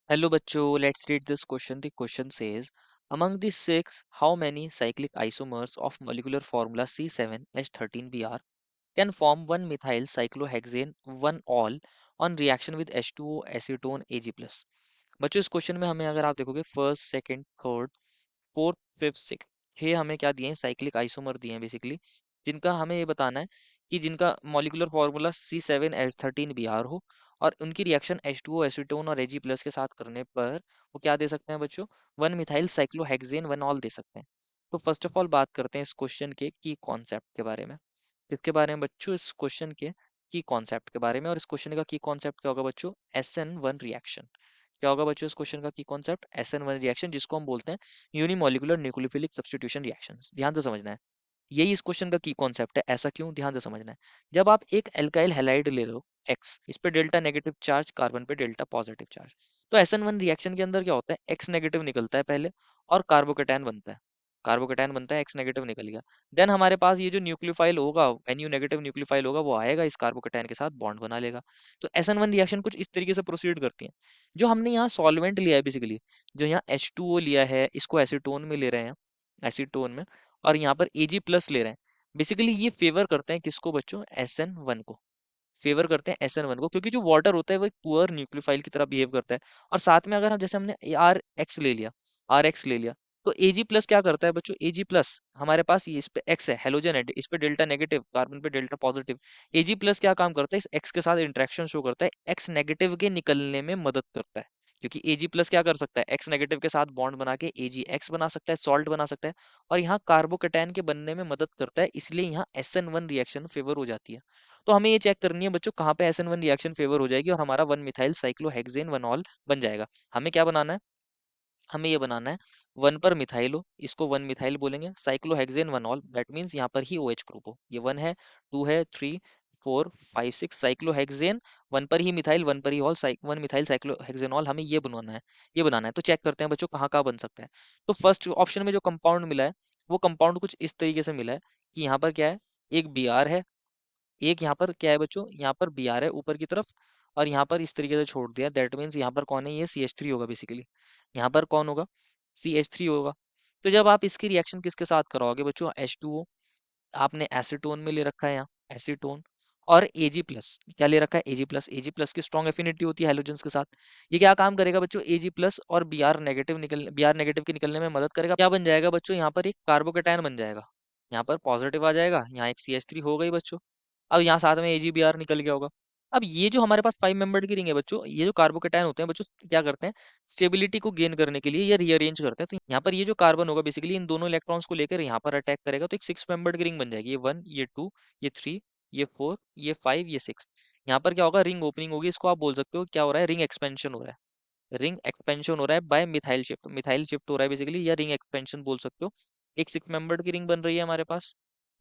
Hello bachcho, let's read this question. The question says, among the six, how many cyclic isomers of molecular formula C7H13Br can form 1-methyl cyclohexane 1-ol on reaction with H2O acetone Ag+? बच्चों इस question में हमें अगर आप देखोगे first, second, third, fourth, fifth, six, ये हमें क्या दिए हैं? साइक्लिक आइसोमर दिए हैं बेसिकली, जिनका हमें ये बताना है कि जिनका मॉलिक्यूलर फार्मूला C7H13Br हो और उनकी रिएक्शन H2O एसीटोन और Ag+ के साथ करने पर वो क्या दे सकते हैं बच्चों? 1-मिथाइल साइक्लोहेक्सेन 1-ऑल दे सकते हैं। तो फर्स्ट ऑफ ऑल बात करते हैं इस क्वेश्चन के की कॉन्सेप्ट के बारे में। इसके बारे में बच्चों, इस क्वेश्चन के की कॉन्सेप्ट के बारे में, और इस क्वेश्चन का की कॉन्सेप्ट क्या होगा बच्चों? SN1 reaction. क्या होगा बच्चों इस क्वेश्चन का की कॉन्सेप्ट? SN1 रिएक्शन, जिसको हम बोलते हैं यूनिमोलिकुलर न्यूक्लियोफिलिक सब्स्टिट्यूशन रिएक्शन। ध्यान से समझना है, यही इस क्वेश्चन का की कॉन्सेप्ट है। ऐसा क्यों? ध्यान से समझना है। जब आप एक एल्काइल हैलाइड ले लो एक्स, इस पे डेल्टा नेगेटिव चार्ज, कार्बन पे डेल्टा पॉजिटिव चार्ज, तो SN1 रिएक्शन के अंदर क्या होता है? एक्स नेगेटिव निकलता है पहले और कार्बोकेटायन बनता है। कार्बोकेटायन बनता है, एक्स नेगेटिव निकल गया। देन हमारे पास ये जो न्यूक्लियोफाइल होगा, NU नेगेटिव न्यूक्लियोफाइल होगा, वो आएगा इस कार्बोकेटायन के साथ बॉन्ड बना लेगा। तो SN1 रिएक्शन कुछ इस तरीके से प्रोसीड करती है। जो हमने यहाँ सॉल्वेंट लिया है बेसिकली, जो यहाँ H2O लिया है, इसको एसीटोन में ले रहे हैं, एसीटोन में, और यहाँ पर Ag+ ले रहे हैं। बेसिकली ये फेवर करते हैं किसको बच्चों? SN1 को फेवर करते हैं, SN1 को, क्योंकि जो वाटर होता है वो एक पुअर न्यूक्लियोफाइल की तरह बिहेव करता है। और साथ में अगर हम, जैसे हमने RX ले लिया, तो Ag+ क्या करता है बच्चों? Ag+ हमारे पास ये, इस पे X है, हेलोजन है, इस पे डेल्टा नेगेटिव, कार्बन पे डेल्टा पॉजिटिव। Ag+ क्या काम करता है? इस X के साथ इंटरेक्शन शो करता है, X नेगेटिव के निकलने में मदद करता है। क्योंकि Ag+ क्या कर सकता है? X नेगेटिव के साथ बॉन्ड बना के AgX बना सकता है, सॉल्ट बना सकता है, और यहाँ कार्बोकेटायन के बनने में मदद करता है, इसलिए यहाँ SN1 रिएक्शन फेवर हो जाती है। तो हमें ये चेक करनी है बच्चों, कहाँ पे SN1 रिएक्शन फेवर हो जाएगी और हमारा 1-मिथाइल साइक्लोहेक्सेन 1-ऑल बन जाएगा। हमें क्या बनाना है? हमें ये बनाना है 1 पर मिथाइल हो, इसको 1-मिथाइल बोलेंगे, साइक्लोहेक्सेन 1-ऑल, दैट मीन्स यहाँ पर ही OH ग्रुप हो। ये 1 है, 2 है, 3, 4, 5, 6, साइक्लोहेक्सेन, 1 पर ही मिथाइल, 1 पर ही ऑल, 1-मिथाइल साइक्लोहेक्सेनॉल, हमें ये बनवाना है, ये बनाना है। तो चेक करते हैं बच्चों कहाँ कहाँ बन सकता है। तो फर्स्ट ऑप्शन में जो कंपाउंड मिला है, वो कंपाउंड कुछ इस तरीके से मिला है कि यहाँ पर क्या है? एक Br है, एक यहाँ पर क्या है बच्चों? यहाँ पर Br है ऊपर की तरफ, और यहाँ पर इस तरीके से छोड़ दिया, दैट मीन्स यहाँ पर कौन है? ये CH3 होगा बेसिकली। यहाँ पर कौन होगा? CH3 होगा। तो जब आप इसकी रिएक्शन किसके साथ कराओगे बच्चों? H2O आपने एसीटोन में ले रखा है, यहाँ एसीटोन, और Ag+ क्या ले रखा है? Ag+ की स्ट्रॉन्ग एफिनिटी होती है हेलोजेंस के साथ। ये क्या काम करेगा बच्चों? Ag+ और Br नेगेटिव के निकलने में मदद करेगा। क्या बन जाएगा बच्चों? यहाँ पर एक कार्बोकेटायन बन जाएगा, यहाँ पर पॉजिटिव आ जाएगा, यहाँ एक CH3 हो गई बच्चों। अब यहाँ साथ में AgBr निकल गया होगा। अब ये जो हमारे पास 5 मेंबर्ड की रिंग है बच्चों, ये जो कार्बोकेटायन होते हैं बच्चों, क्या करते हैं? स्टेबिलिटी को गेन करने के लिए ये रीअरेंज करते हैं। तो यहाँ पर ये जो कार्बन होगा बेसिकली इन दोनों इलेक्ट्रॉन्स को लेकर यहाँ पर अटैक करेगा, तो एक 6 मेंबर्ड की रिंग बन जाएगी। ये 1, ये 2, ये 3, ये 4, ये 5, ये 6। यहाँ पर क्या होगा? रिंग ओपनिंग होगी, इसको आप बोल सकते हो क्या हो रहा है? रिंग एक्सपेंशन हो रहा है। रिंग एक्सपेंशन हो रहा है बाय मिथाइल शिफ्ट हो रहा है बेसिकली, या रिंग एक्सपेंशन बोल सकते हो। एक 6 मेंबर्ड की रिंग बन रही है हमारे पास,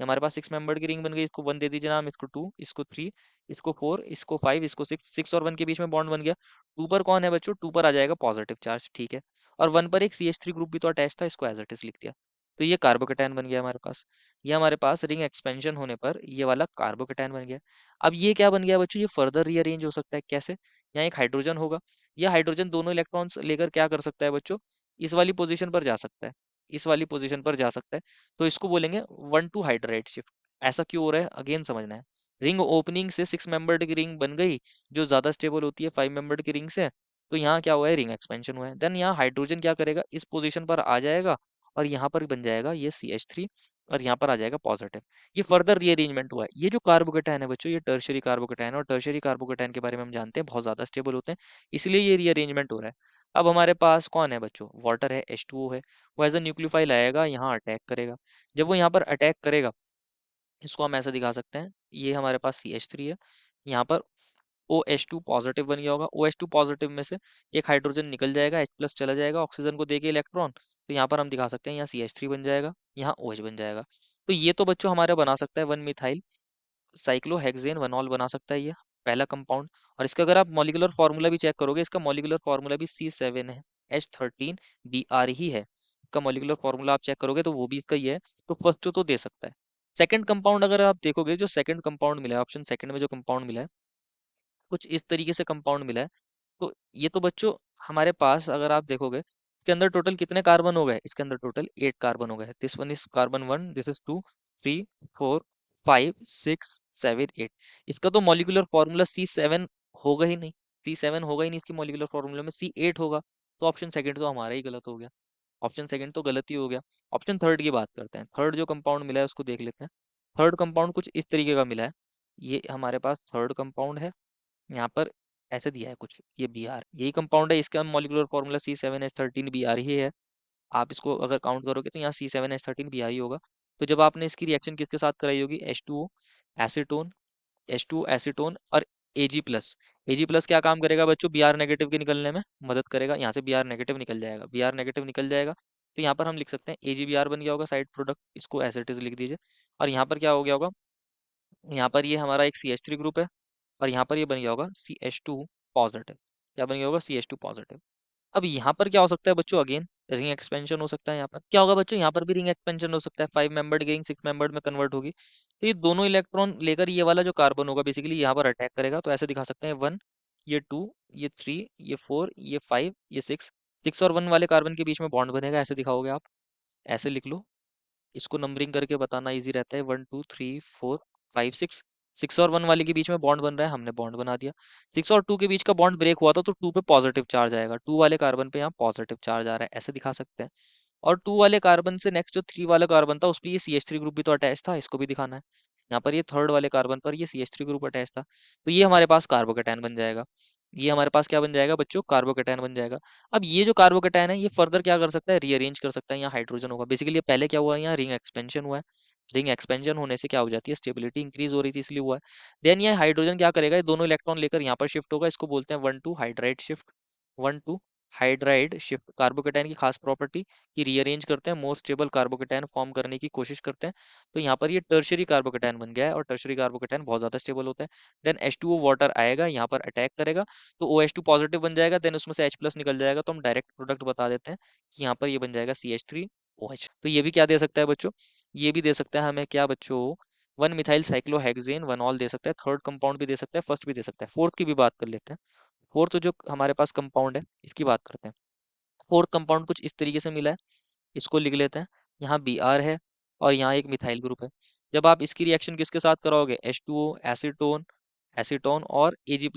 हमारे पास 6 मेंबर्ड की रिंग बन गई। इसको 1 दे दीजिए नाम, इसको 2, इसको 3, इसको 4, इसको 5, इसको 6। 6 और 1 के बीच में बॉन्ड बन गया। 2 पर कौन है बच्चों? 2 पर आ जाएगा पॉजिटिव चार्ज, ठीक है। और 1 पर एक CH3 ग्रुप भी तो अटैच था, इसको एज इट इज लिख दिया। तो ये कार्बोकेटायन बन गया हमारे पास। ये हमारे पास रिंग एक्सपेंशन होने पर ये वाला कार्बोकेटायन बन गया। अब ये क्या बन गया बच्चों? ये फर्दर रीअरेंज हो सकता है। कैसे? यहाँ एक हाइड्रोजन होगा, यह हाइड्रोजन दोनों इलेक्ट्रॉन्स लेकर क्या कर सकता है बच्चों? इस वाली पोजीशन पर जा सकता है, इस वाली पोजीशन पर जा सकता है। तो इसको बोलेंगे 1-2 हाइड्राइड शिफ्ट। ऐसा क्यों हो रहा है? अगेन समझना है। रिंग ओपनिंग से 6 मेंबर्ड की रिंग बन गई, जो ज्यादा स्टेबल होती है 5 मेंबर्ड की रिंग से। तो यहाँ क्या हुआ है? रिंग एक्सपेंशन हुआ है। देन यहाँ हाइड्रोजन क्या करेगा? इस पोजीशन पर आ जाएगा, और यहाँ पर बन जाएगा ये CH3, और यहाँ पर आ जाएगा पॉजिटिव। ये फर्दर रीअरेंजमेंट हुआ है। ये जो कार्बोकेटायन है बच्चों, ये टर्शियरी कार्बोकेटायन है, और टर्शियरी कार्बोकेटायन के बारे में हम जानते हैं बहुत ज्यादा स्टेबल होते हैं, इसलिए ये रीअरेंजमेंट हो रहा है। अब हमारे पास कौन है बच्चों? वाटर है, H2O है। वो एज अ न्यूक्लियोफाइल आएगा, यहाँ अटैक करेगा। जब वो यहाँ पर अटैक करेगा, इसको हम ऐसा दिखा सकते हैं, ये हमारे पास CH3 है, यहाँ पर OH2 पॉजिटिव बन गया होगा। OH2 पॉजिटिव में से एक हाइड्रोजन निकल जाएगा, H+ चला जाएगा, ऑक्सीजन को देके इलेक्ट्रॉन। तो यहाँ पर हम दिखा सकते हैं, यहाँ CH3 बन जाएगा, यहाँ OH बन जाएगा। तो ये तो बच्चों हमारा बना सकता है 1-मिथाइल साइक्लोहेक्सेन 1-ऑल बना सकता है, ये पहला कंपाउंड। और इसका अगर आप मॉलिक्यूलर फार्मूला भी चेक करोगे, इसका मॉलिक्यूलर फार्मूला भी C7H13Br ही है। इसका मॉलिक्यूलर फार्मूला आप चेक करोगे तो वो भी इसका ही है। तो फर्स्ट तो दे सकता है। सेकंड कंपाउंड अगर आप देखोगे, जो सेकंड कंपाउंड मिला है, ऑप्शन सेकंड में जो कंपाउंड मिला है, कुछ इस तरीके से कंपाउंड मिला है। तो ये तो बच्चों हमारे पास अगर आप देखोगे इसके अंदर टोटल कितने कार्बन हो गए, इसके अंदर टोटल 8 कार्बन हो गए। This one is carbon 1, this is 2, 3, 4, 5, 6, 7, 8। इसका तो मॉलिक्यूलर फॉर्मूला C7 होगा ही नहीं, C7 होगा ही नहीं इसकी मॉलिक्यूलर फॉर्मूला में, C8 होगा। तो ऑप्शन सेकंड तो हमारा ही गलत हो गया, ऑप्शन सेकंड तो गलत ही हो गया। ऑप्शन थर्ड की बात करते हैं, थर्ड जो कंपाउंड मिला है उसको देख लेते हैं। थर्ड कंपाउंड कुछ इस तरीके का मिला है, ये हमारे पास थर्ड कंपाउंड है। यहाँ पर ऐसे दिया है कुछ, ये Br यही कंपाउंड है, इसका मॉलिक्यूलर फॉर्मूला C7H13 Br ही है। आप इसको अगर काउंट करोगे तो यहाँ C7H13 Br ही होगा। तो जब आपने इसकी रिएक्शन किसके साथ कराई होगी, H2O एसीटोन, H2 एसीटोन और Ag+। Ag+ क्या काम करेगा बच्चों, Br नेगेटिव के निकलने में मदद करेगा। यहाँ से Br नेगेटिव निकल जाएगा, Br नेगेटिव निकल जाएगा, तो यहाँ पर हम लिख सकते हैं AgBr बन गया होगा साइड प्रोडक्ट, इसको एज इट इज लिख दीजिए। और यहाँ पर क्या हो गया होगा, यहाँ पर ये हमारा एक CH3 ग्रुप है, और यहाँ पर ये बन गया होगा CH2 पॉजिटिव। क्या बन गया होगा, CH2 पॉजिटिव। अब यहाँ पर क्या हो सकता है बच्चों, अगेन रिंग एक्सपेंशन हो सकता है। यहाँ पर क्या होगा बच्चों, यहाँ पर भी रिंग एक्सपेंशन हो सकता है, 5 मेंबर्ड रिंग 6 मेंबर्ड में कन्वर्ट होगी। तो ये दोनों इलेक्ट्रॉन लेकर ये वाला जो कार्बन होगा बेसिकली यहाँ पर अटैक करेगा। तो ऐसे दिखा सकते हैं 1, ये 2, ये 3, ये 4, ये 5, ये 6। 6 और 1 वाले कार्बन के बीच में बॉन्ड बनेगा, ऐसे दिखाओगे आप, ऐसे लिख लो। इसको नंबरिंग करके बताना इजी रहता है, 1, 2, 3, 4, 5, 6। 6 और 1 वाले के बीच में बॉन्ड बन रहा है, हमने बॉन्ड बना दिया। 6 और 2 के बीच का बॉन्ड ब्रेक हुआ था, तो 2 पे पॉजिटिव चार्ज आएगा, 2 वाले कार्बन पे यहाँ पॉजिटिव चार्ज आ रहा है, ऐसे दिखा सकते हैं। और 2 वाले कार्बन से नेक्स्ट जो 3 वाला कार्बन था उस पर ये CH3 ग्रुप भी तो अटैच था, इसको भी दिखाना है। यहाँ पर ये थर्ड वाले कार्बन पर ये CH3 ग्रुप अटैच था, तो ये हमारे पास कार्बोकेटायन बन जाएगा। ये हमारे पास क्या बन जाएगा बच्चों, कार्बोकेटायन बन जाएगा। अब ये जो कार्बोकेटायन है ये फर्दर क्या कर सकता है, रीअरेंज कर सकता है, यहाँ हाइड्रोजन होगा। बेसिकली पहले क्या हुआ है, यहाँ रिंग एक्सपेंशन हुआ है, रिंग एक्सपेंशन होने से क्या हो जाती है, स्टेबिलिटी इंक्रीज हो रही थी इसलिए हुआ है। देन ये हाइड्रोजन क्या करेगा, ये दोनों इलेक्ट्रॉन लेकर यहाँ पर शिफ्ट होगा, इसको बोलते हैं 1 2 hydride shift. 1 2 hydride shift, carbocation की खास प्रॉपर्टी कि रीअरेंज करते हैं, मोर स्टेबल कार्बोकेटायन फॉर्म करने की कोशिश करते हैं। तो यहाँ पर ये टर्शरी कार्बोकेटायन बन गया है, और टर्शरी कार्बोकेटायन बहुत ज्यादा स्टेबल होता है। देन H2O वाटर आएगा, यहाँ पर अटैक करेगा, तो OH2 पॉजिटिव बन जाएगा, देन उसमें से H+ निकल जाएगा, तो हम डायरेक्ट प्रोडक्ट बता देते हैं कि यहाँ पर ये बन जाएगा CH3OH। तो ये भी क्या दे सकता है बच्चों, ये भी दे सकता है हमें क्या बच्चों, 1 मिथाइल साइक्लोहेक्सेन 1 ऑल दे सकता है, थर्ड कंपाउंड भी दे सकता है, फर्स्ट भी दे सकता है। फोर्थ की भी बात कर लेते हैं। फोर्थ जो हमारे पास कंपाउंड है इसकी बात करते हैं। फोर्थ कंपाउंड कुछ इस तरीके से मिला है, इसको लिख लेते हैं। यहाँ Br है और यहाँ एक मिथाइल ग्रुप है। जब आप इसकी रिएक्शन किसके साथ कराओगे, H2O एसीटोन, एसीटोन और Ag+,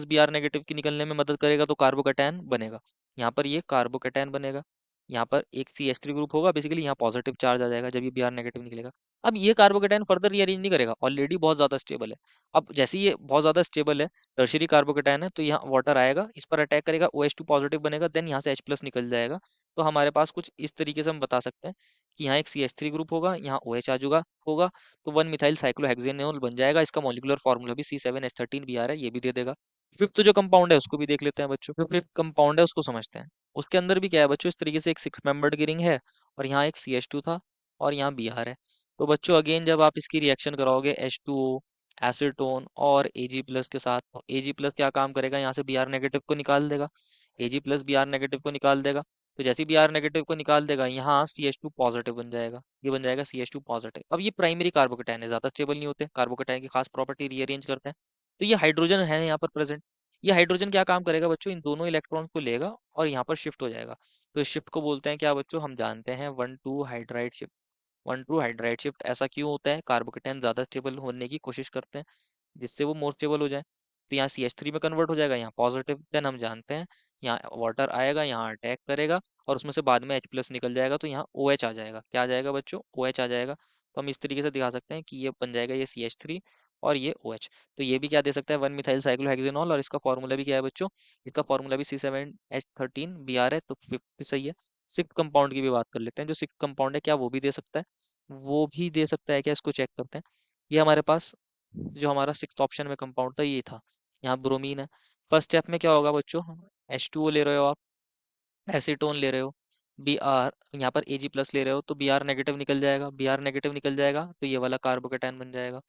Br नेगेटिव की निकलने में मदद करेगा, तो कार्बोकेटायन बनेगा। यहाँ पर ये कार्बोकेटायन बनेगा, यहाँ पर एक CH3 ग्रुप होगा, बेसिकली यहाँ पॉजिटिव चार्ज आ जाएगा जब ये Br नेगेटिव निकलेगा। अब ये कार्बोकेटायन फर्दर रीअरेंज नहीं करेगा, ऑलरेडी बहुत ज्यादा स्टेबल है। अब जैसे ही ये बहुत ज्यादा स्टेबल है, टर्शियरी कार्बोकेटायन है, तो यहाँ वाटर आएगा, इस पर अटैक करेगा, OH2 पॉजिटिव बनेगा, देन यहाँ से H+ निकल जाएगा। तो हमारे पास कुछ इस तरीके से हम बता सकते हैं कि यहाँ एक CH3 ग्रुप होगा, यहाँ OH आ जाएगा होगा, तो 1 मिथाइल साइक्लोहेक्सेनोल बन जाएगा। इसका मॉलिक्यूलर फॉर्मूला भी C7H13Br है, ये भी दे देगा। फिफ्थ जो कंपाउंड है उसको भी देख लेते हैं बच्चों, जो फिफ्थ कंपाउंड है उसको समझते हैं। उसके अंदर भी क्या है बच्चों, इस तरीके से एक 6 मेंबर्ड की रिंग है, और यहाँ एक CH2 था, और यहाँ Br है। तो बच्चों अगेन जब आप इसकी रिएक्शन कराओगे H2O एसीटोन और Ag+ के साथ, तो Ag+ क्या काम करेगा, यहाँ से Br नेगेटिव को निकाल देगा, Ag+ Br नेगेटिव को निकाल देगा। तो जैसे ही Br नेगेटिव को निकाल देगा, यहाँ CH2 पॉजिटिव बन जाएगा, ये बन जाएगा CH2 पॉजिटिव। अब ये प्राइमरी कार्बोकेटायन है, ज्यादा स्टेबल नहीं होते, कार्बोकेटायन की खास प्रॉपर्टी रीअरेंज करते हैं। तो ये हाइड्रोजन है यहाँ पर प्रेजेंट, ये हाइड्रोजन क्या काम करेगा बच्चों, इन दोनों इलेक्ट्रॉन्स को लेगा और यहाँ पर शिफ्ट हो जाएगा। तो इस शिफ्ट को बोलते हैं क्या बच्चों, हम जानते हैं 1 2 हाइड्राइड शिफ्ट। 1 2 हाइड्राइड शिफ्ट ऐसा क्यों होता है, कार्बोकेटायन ज्यादा स्टेबल होने की कोशिश करते हैं जिससे वो मोर स्टेबल हो जाए। तो यहाँ CH3 में कन्वर्ट हो जाएगा, यहाँ पॉजिटिव, देन हम जानते हैं यहाँ वाटर आएगा, यहाँ अटैक करेगा, और उसमें से बाद में H+ निकल जाएगा, तो यहाँ OH आ जाएगा। क्या आ जाएगा बच्चों, OH आ जाएगा। तो हम इस तरीके से दिखा सकते हैं कि ये बन जाएगा ये CH3 और ये OH। तो ये भी क्या दे सकता है, 1 मिथाइल साइक्लोहेक्सेनॉल, और इसका फॉर्मूला भी क्या है बच्चों, इसका फॉर्मूला भी C7H13Br है, तो फिफ्थ भी सही है। सिक्स कंपाउंड की भी बात कर लेते हैं, जो सिक्स कंपाउंड है क्या वो भी दे सकता है, वो भी दे सकता है क्या, इसको चेक करते हैं। ये हमारे पास जो हमारा सिक्स ऑप्शन में कंपाउंड था ये था, यहाँ ब्रोमीन है। फर्स्ट स्टेप में क्या होगा बच्चों, H2O ले रहे हो आप, एसीटोन ले रहे हो, Br यहाँ पर Ag+ ले रहे हो, तो Br नेगेटिव निकल जाएगा, Br नेगेटिव निकल जाएगा, तो ये वाला कार्बोकेटायन बन जाएगा।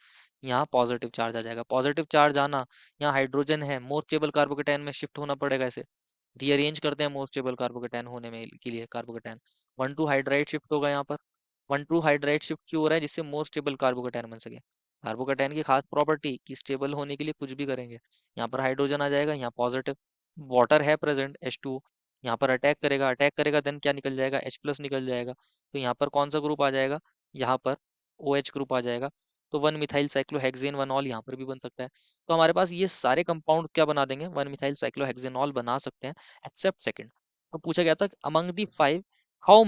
यहाँ पॉजिटिव चार्ज आ जाएगा, पॉजिटिव चार्ज आना, यहाँ हाइड्रोजन है, मोर स्टेबल कार्बोकेटायन में शिफ्ट होना पड़ेगा, ऐसे रीअरेंज करते हैं मोर स्टेबल कार्बोकेटायन होने में के लिए कार्बोकेटायन। 1 2 हाइड्राइड शिफ्ट होगा यहाँ पर, 1 2 हाइड्राइड शिफ्ट क्यों हो रहा है, जिससे मोर स्टेबल कार्बोकेटायन बन सके। कार्बोकेटायन की खास प्रॉपर्टी कि स्टेबल होने के लिए कुछ भी करेंगे। यहाँ पर हाइड्रोजन आ जाएगा, यहाँ पॉजिटिव, वाटर है प्रेजेंट H2, यहाँ पर अटैक करेगा देन क्या निकल जाएगा, H+ निकल जाएगा। तो यहाँ पर कौन सा ग्रुप आ जाएगा, यहाँ पर OH ग्रुप आ जाएगा। तो 1 मिथाइल साइक्लोहेक्सेन 1 ऑल यहाँ पर भी बन सकता है। तो हमारे पास ये सारे कंपाउंड क्या बना देंगे, 1 मिथाइल साइक्लोहेक्सेनॉल बना सकते हैं, एक्सेप्ट सेकंड। तो पूछा गया था among the 5 how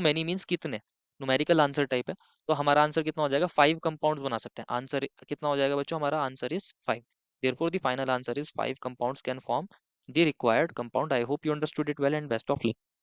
many means कितने, न्यूमेरिकल आंसर टाइप है। तो हमारा आंसर कितना हो जाएगा, 5 कंपाउंड बना सकते हैं। आंसर कितना हो जाएगा बच्चों, हमारा answer is 5। Therefore, the final answer is 5 compounds can form the required compound. I hope you understood it well and best of luck.